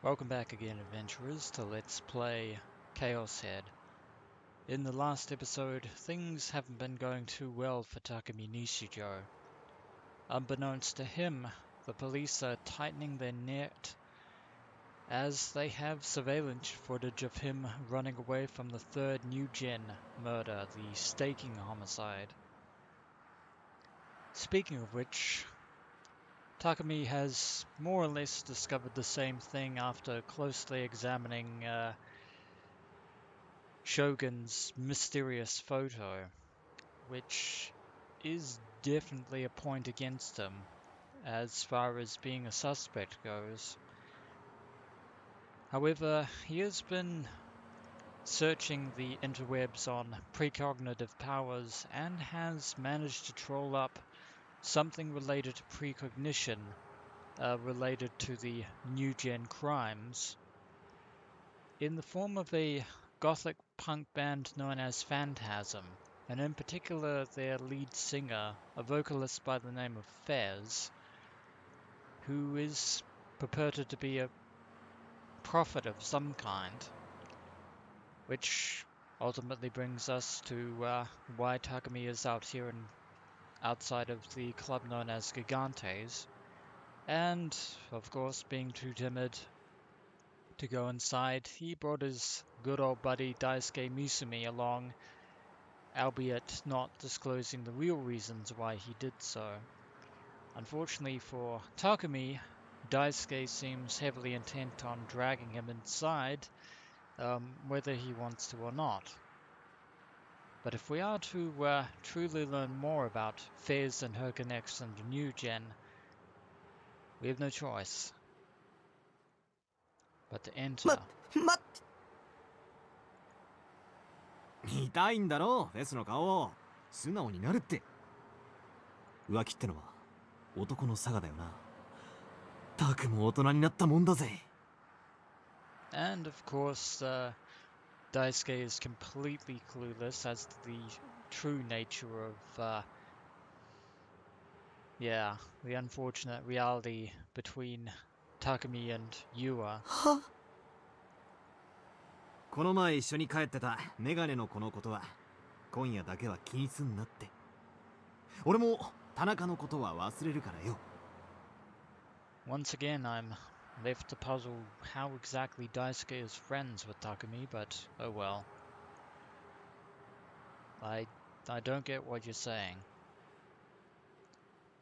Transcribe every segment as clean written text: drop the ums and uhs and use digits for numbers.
Welcome back again, adventurers, to Let's Play ChäoS Head. In the last episode, things haven't been going too well for Takumi Nishijo. Unbeknownst to him, the police are tightening their net as they have surveillance footage of him running away from the third new-gen murder, the staking homicide. Speaking of which, Takumi has more or less discovered the same thing after closely examining Shogun's mysterious photo, which is definitely a point against him as far as being a suspect goes. However, he has been searching the interwebs on precognitive powers and has managed to troll up something related to precognition, related to the new-gen crimes, in the form of a gothic punk band known as Phantasm, and in particular their lead singer, a vocalist by the name of FES, who is purported to be a prophet of some kind, which ultimately brings us to why Takumi is out here outside of the club known as Gigantes, and of course being too timid to go inside, he brought his good old buddy Daisuke Misumi along, albeit not disclosing the real reasons why he did so. Unfortunately for Takumi, Daisuke seems heavily intent on dragging him inside, whether he wants to or not. But if we are to truly learn more about Fez and her connection to New Gen, we have no choice but to enter. 見たいんだろ、フェスの顔を。素直になるって。浮気ってのは男の性だよな。たくも大人になったもんだぜ。And of course, Daisuke is completely clueless as to the true nature of, the unfortunate reality between Takumi and Yua. この前一緒に帰ってたメガネの子のことは今夜だけは気にすんなって。俺も田中のことは忘れるからよ。Once again, I'm left to puzzle how exactly Daisuke is friends with Takumi, but oh well. I don't get what you're saying.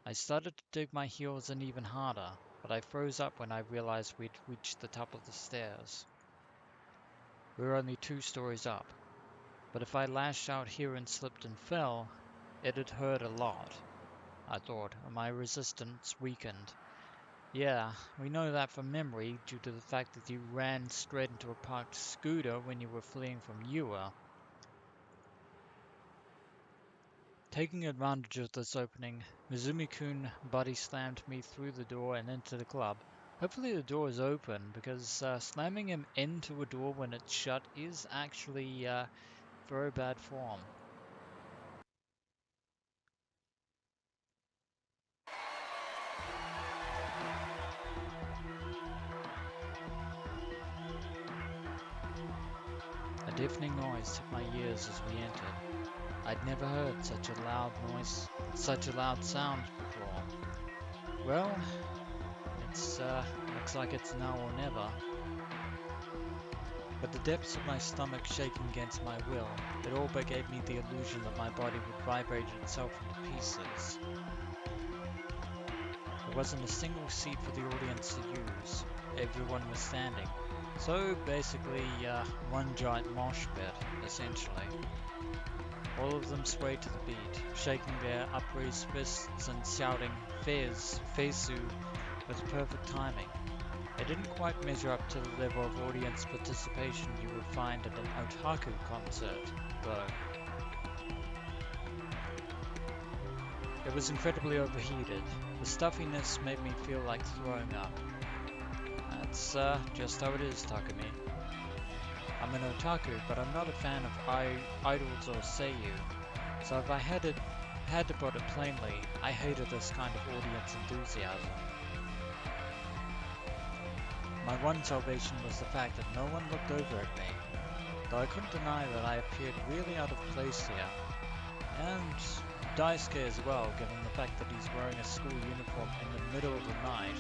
I started to dig my heels in even harder, but I froze up when I realized we'd reached the top of the stairs. We were only 2 stories up, but if I lashed out here and slipped and fell, it'd hurt a lot, I thought, and my resistance weakened. Yeah, we know that from memory due to the fact that you ran straight into a parked scooter when you were fleeing from Yua. Taking advantage of this opening, Misumi-kun body slammed me through the door and into the club. Hopefully the door is open, because slamming him into a door when it's shut is actually very bad form. A deafening noise hit my ears as we entered. I'd never heard such a loud noise, such a loud sound before. Well, it's looks like it's now or never. With the depths of my stomach shaking against my will, it all but gave me the illusion that my body would vibrate itself into pieces. There wasn't a single seat for the audience to use. Everyone was standing. So basically, one giant mosh pit, essentially. All of them swayed to the beat, shaking their upraised fists and shouting Fez, Fesu, with perfect timing. It didn't quite measure up to the level of audience participation you would find at an otaku concert, though. It was incredibly overheated. The stuffiness made me feel like throwing up. That's just how it is, Takumi. I'm an otaku, but I'm not a fan of idols or seiyuu, so if I had to put it plainly, I hated this kind of audience enthusiasm. My My one salvation was the fact that no one looked over at me, though I couldn't deny that I appeared really out of place here. And Daisuke as well, given the fact that he's wearing a school uniform in the middle of the night.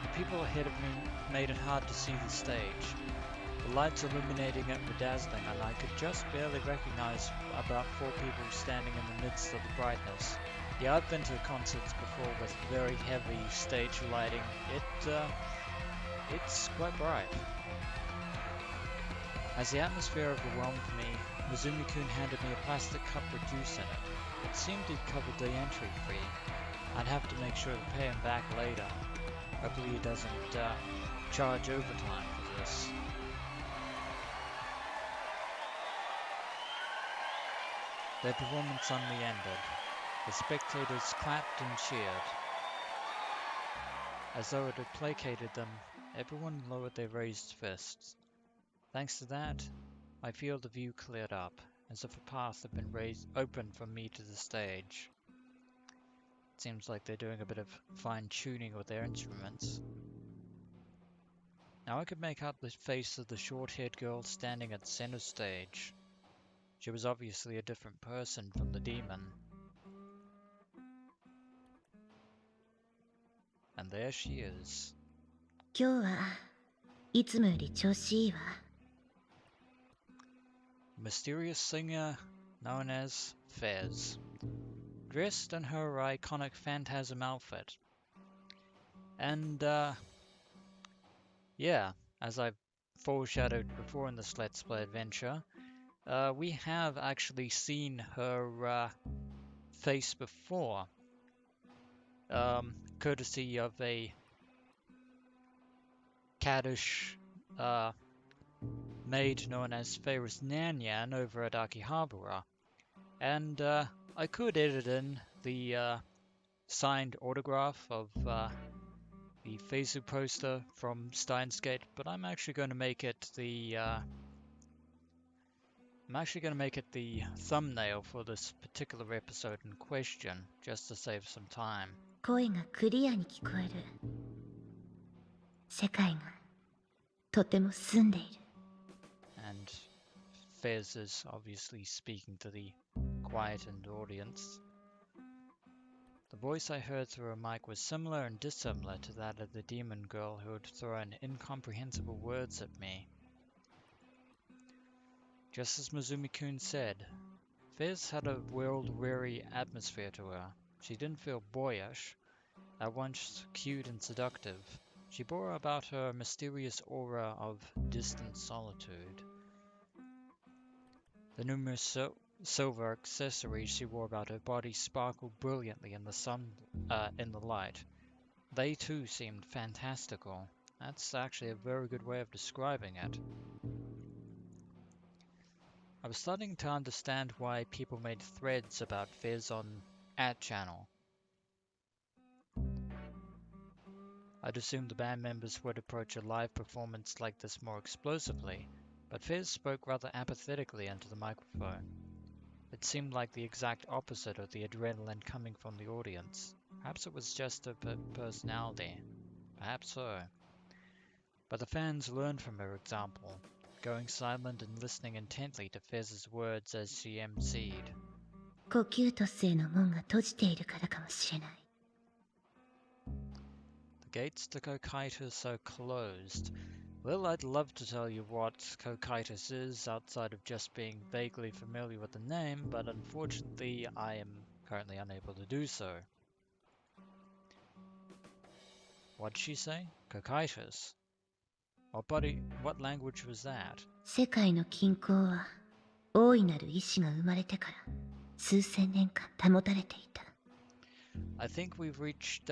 The people ahead of me made it hard to see the stage. The lights illuminating it were dazzling, and I could just barely recognize about 4 people standing in the midst of the brightness. Yeah, I've been to concerts before with very heavy stage lighting. It's quite bright. As the atmosphere overwhelmed me, Misumi-kun handed me a plastic cup with juice in it. It seemed he'd covered the entry fee. I'd have to make sure to pay him back later. Hopefully he doesn't charge overtime for this. Their performance suddenly ended. The spectators clapped and cheered. As though it had placated them, everyone lowered their raised fists. Thanks to that, my field of view cleared up, as if a path had been open from me to the stage. It seems like they're doing a bit of fine-tuning with their instruments. Now I could make out the face of the short-haired girl standing at center stage. She was obviously a different person from the demon. And there she is. 今日はいつもより調子いいわ。 Mysterious singer known as FES, dressed in her iconic Phantasm outfit. And, yeah, as I've foreshadowed before in this Let's Play adventure, we have actually seen her face before, courtesy of a caddish maid known as Ferris Nyan over at Akihabara. And I could edit in the signed autograph of the Feisu poster from Steins Gate, but I'm actually going to make it the thumbnail for this particular episode in question, just to save some time. 声がクリアに聞こえる。世界がとても澄んでいる。 And Fez is obviously speaking to the quietened audience. The voice I heard through a mic was similar and dissimilar to that of the demon girl who had thrown incomprehensible words at me. Just as Misumi-kun said, Fez had a world-weary atmosphere to her. She didn't feel boyish, at once cute and seductive. She bore about her a mysterious aura of distant solitude. The numerous silver accessories she wore about her body sparkled brilliantly in the light. They too seemed fantastical. That's actually a very good way of describing it. I was starting to understand why people made threads about Fez on @channel. I'd assumed the band members would approach a live performance like this more explosively, but Fez spoke rather apathetically into the microphone. It seemed like the exact opposite of the adrenaline coming from the audience. Perhaps it was just her personality. Perhaps so. But the fans learned from her example, going silent and listening intently to Fez's words as she emceed. 呼吸と性の門が閉じているからかもしれない。 The gates to Cocytus are closed. Well, I'd love to tell you what Cocytus is outside of just being vaguely familiar with the name, but unfortunately I am currently unable to do so. What'd she say? Cocytus? What language was that? 世界の均衡は大いなる意志が生まれてから数千年間保たれていた。 I think we've reached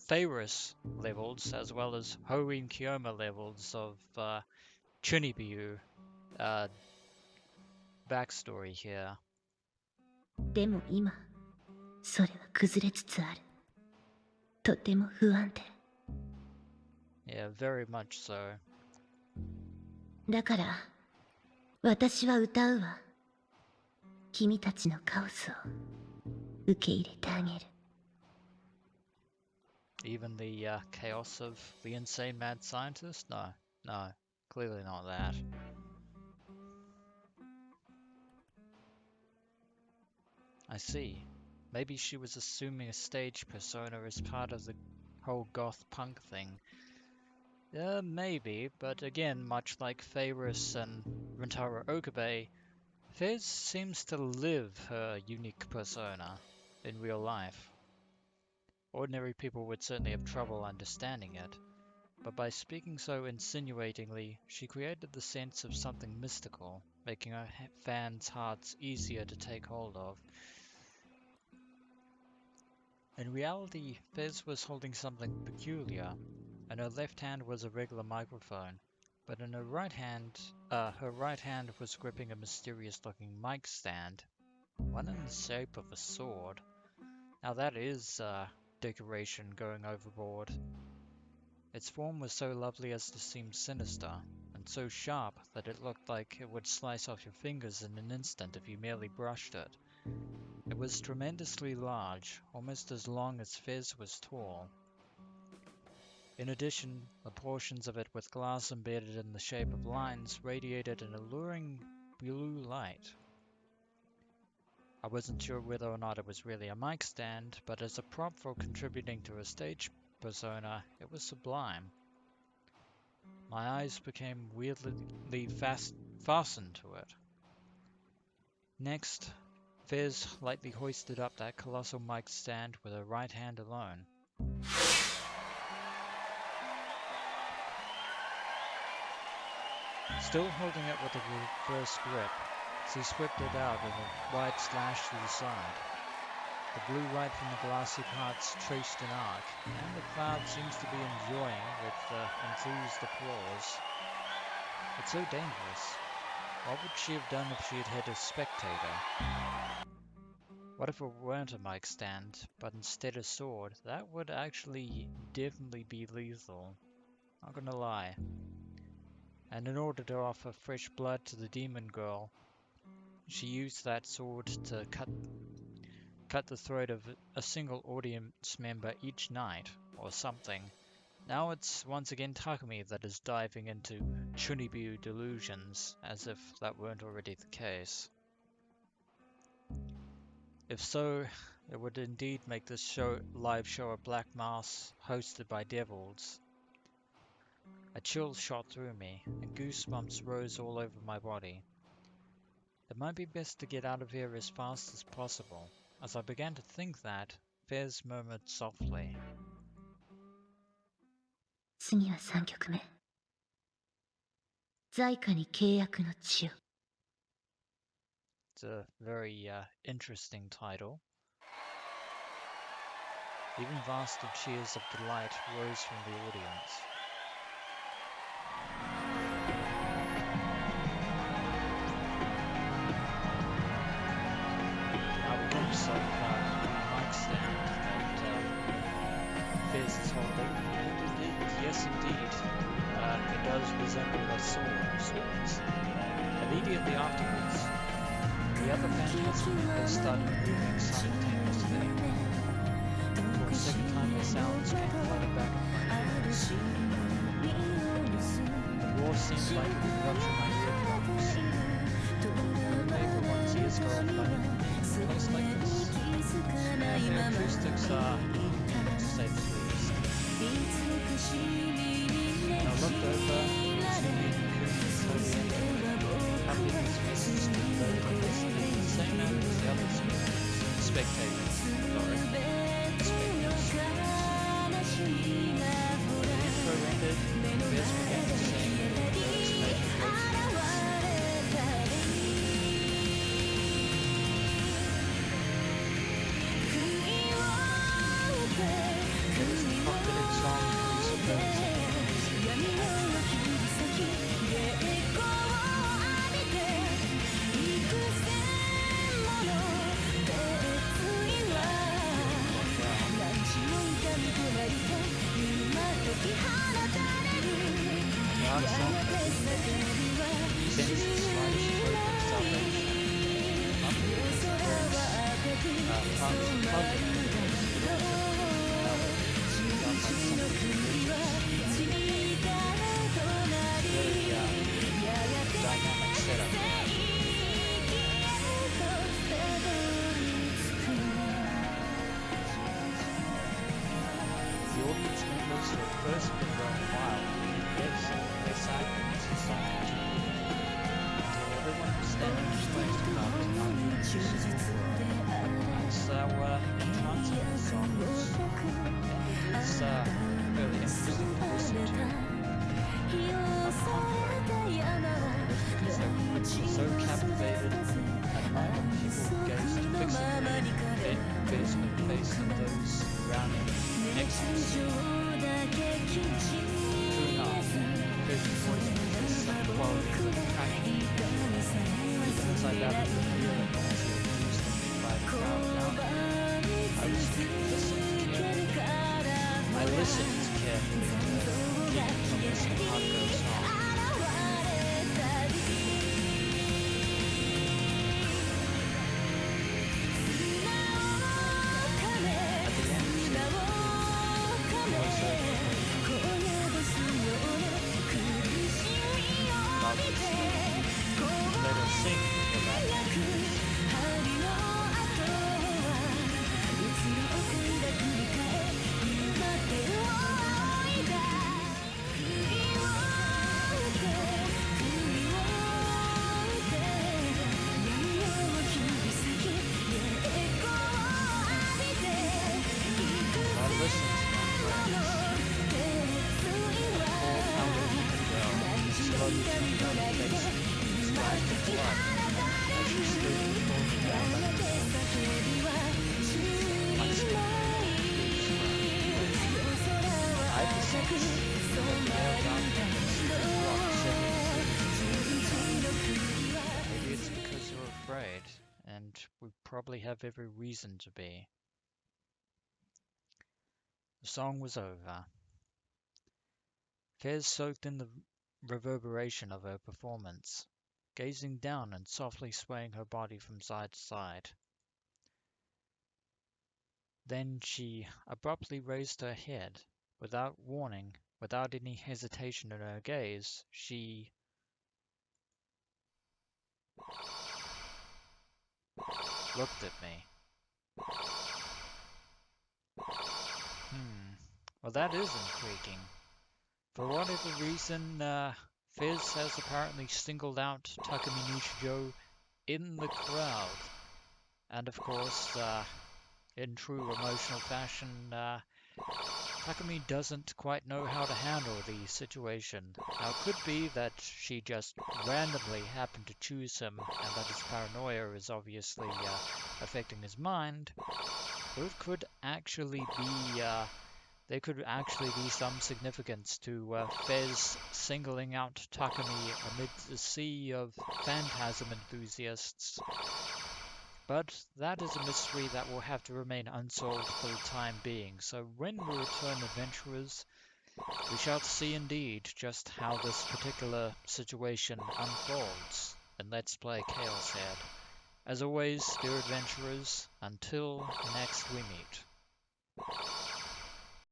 Ferris levels as well as Horin Kyoma levels of Chunibyu backstory here. でも今それは崩れつつある。とても不安定。 Yeah, very much so. だから私は歌うわ。君たちのカオスを受け入れてあげる。Even the chaos of the insane mad scientist? No, no, clearly not that. I see. Maybe she was assuming a stage persona as part of the whole goth punk thing. Maybe, but again, much like Feyris and Rentaro Okabe, Fez seems to live her unique persona in real life. Ordinary people would certainly have trouble understanding it, but by speaking so insinuatingly, she created the sense of something mystical, making her fans' hearts easier to take hold of. In reality, Fez was holding something peculiar. In her left hand was a regular microphone, but in her right hand was gripping a mysterious-looking mic stand, one in the shape of a sword. Now that is decoration going overboard. Its form was so lovely as to seem sinister, and so sharp that it looked like it would slice off your fingers in an instant if you merely brushed it. It was tremendously large, almost as long as Fez was tall. In addition, the portions of it with glass embedded in the shape of lines radiated an alluring blue light. I wasn't sure whether or not it was really a mic stand, but as a prop for contributing to a stage persona, it was sublime. My eyes became weirdly fastened to it. Next, Fez lightly hoisted up that colossal mic stand with her right hand alone. Still holding it with a reverse grip, she swept it out in a wide slash through the side. The blue light from the glassy parts traced an arc, and the cloud seems to be enjoying with enthused applause. It's so dangerous. What would she have done if she had hit a spectator? What if it weren't a mic stand, but instead a sword? That would actually definitely be lethal. Not gonna lie. And in order to offer fresh blood to the demon girl, she used that sword to cut the throat of a single audience member each night, or something. Now it's once again Takumi that is diving into Chunibu delusions, as if that weren't already the case. If so, it would indeed make this live show a black mass hosted by devils. A chill shot through me, and goosebumps rose all over my body. It might be best to get out of here as fast as possible. As I began to think that, Fez murmured softly. 次は3曲目。在下に契約の地を。 It's a very interesting title. Even vast cheers of delight rose from the audience. Now it looks like a mic stand that Fez is holding, and it is, yes indeed, it does resemble a sword. Immediately afterwards, the other Phantasm members started moving simultaneously. For a second time, the sounds came flooding back in my ears. The roar seemed like it would rupture my eardrums. It made everyone's ears go off like a place like this. And the acoustics are, to say the least. And I looked over, Misumi and Takumi cupping his fists together, listening the same manner as the other spectators. The intro ended, and Fez began to sing the first major It was the pop-fitted song Please Burns and The audience members who had first been going wild gave their side as the song continued, until everyone was standing in place about to unleash the world. That's how entrancing the song was, and it is fairly interesting to listen to. On the contrary, listeners are so captivated at the moment people gazed fixedly, Fez with the face of those around him next to him. Tune up, Fez's voice possessed some quality of attraction, even as I gathered the fear and nausea induced by the crowd around me. I listened carefully to keep from missing part of her song. At the end, she was let her sing for that. I listened to my friends. The poor pounded girl slowly turned down her face and splashed with blood as she stood before the camera. My skin I had the sense that the air around me was blocked several. Maybe it's because you're afraid, and we probably have every reason to be. The song was over. Fez soaked in the reverberation of her performance, gazing down and softly swaying her body from side to side. Then she abruptly raised her head. Without warning, without any hesitation in her gaze, she looked at me. Well, that is intriguing. For whatever reason, Fez has apparently singled out Takumi Nishijo in the crowd. And of course, in true emotional fashion, Takumi doesn't quite know how to handle the situation. Now, it could be that she just randomly happened to choose him, and that his paranoia is obviously affecting his mind. Or it could actually be, there could actually be some significance to Fez singling out Takumi amid a sea of Phantasm enthusiasts. But that is a mystery that will have to remain unsolved for the time being, so when we return, adventurers, we shall see indeed just how this particular situation unfolds in Let's Play ChäoS. As always, dear adventurers, until next we meet.